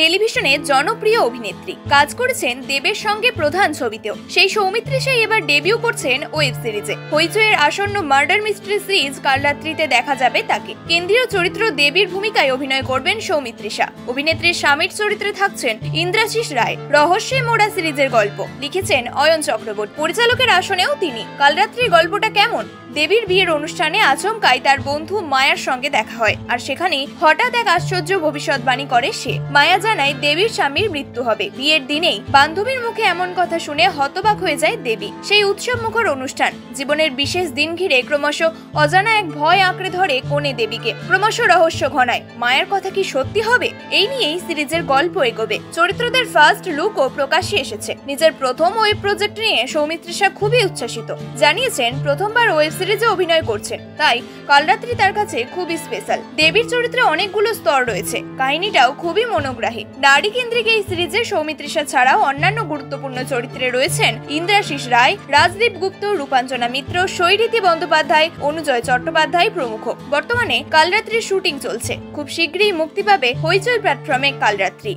টেলিভিশনে জনপ্রিয় অভিনেত্রী, কাজ করেছেন দেবের সঙ্গে প্রধান ছবিতেও। সেই সৌমিত্রিষা এবার ডেবিউ করছেন ওয়েব সিরিজে। হইচইয়ের আসন্ন মার্ডার মিস্ট্রি সিরিজ কালরাত্রিতে দেখা যাবে তাকে। কেন্দ্রীয় চরিত্র দেবীর ভূমিকায় অভিনয় করবেন সৌমিত্রিষা। অভিনেত্রীর স্বামীর চরিত্রে থাকছেন ইন্দ্রাশিস রায়। রহস্যে মোড়া সিরিজের গল্প লিখেছেন অয়ন চক্রবর্তী। পরিচালকের আসনেও তিনি। কালরাত্রির গল্পটা কেমন? দেবীর বিয়ের অনুষ্ঠানে আচমকাই তার বন্ধু মায়ার সঙ্গে দেখা হয়, আর সেখানেই হঠাৎ এক আশ্চর্য ভবিষ্যৎবাণী করে সে। মায়া জানায় দেবীর স্বামীর মৃত্যু হবে। বিয়ের দিনেই বান্ধবীর মুখে এমন কথা শুনে হতবাক হয়ে যায় দেবী। সেই উৎসব মুখর অনুষ্ঠান, জীবনের বিশেষ দিন ঘিরে ক্রমশ অজানা এক ভয় আঁকড়ে ধরে কনে দেবীকে। ক্রমশ রহস্য ঘনায়। মায়ের কথা কি সত্যি হবে? এই নিয়েই সিরিজের গল্প এগোবে। চরিত্রদের ফার্স্ট লুকও প্রকাশ্যে এসেছে। নিজের প্রথম ওয়েব প্রজেক্ট নিয়ে সৌমিত্রিষা খুবই উচ্ছ্বাসিত। জানিয়েছেন প্রথমবার ওয়েব সিরিজে অভিনয় করছেন, তাই কালরাত্রি তার কাছে খুবই স্পেশাল। দেবীর চরিত্রে অনেকগুলো স্তর রয়েছে, কাহিনীটাও খুবই মনোগ্রাহী। নারী কেন্দ্রিক এই সিরিজে সৌমিত্রিষা ছাড়াও অন্যান্য গুরুত্বপূর্ণ চরিত্রে রয়েছেন ইন্দ্রাশিস রায়, রাজদীপ গুপ্ত, রূপাঞ্জনা মিত্র, সৈরীতি বন্দ্যোপাধ্যায়, অনুজয় চট্টোপাধ্যায় প্রমুখ। বর্তমানে কালরাত্রির শুটিং চলছে। খুব শীঘ্রই মুক্তি পাবে হইচই প্ল্যাটফর্মে কালরাত্রি।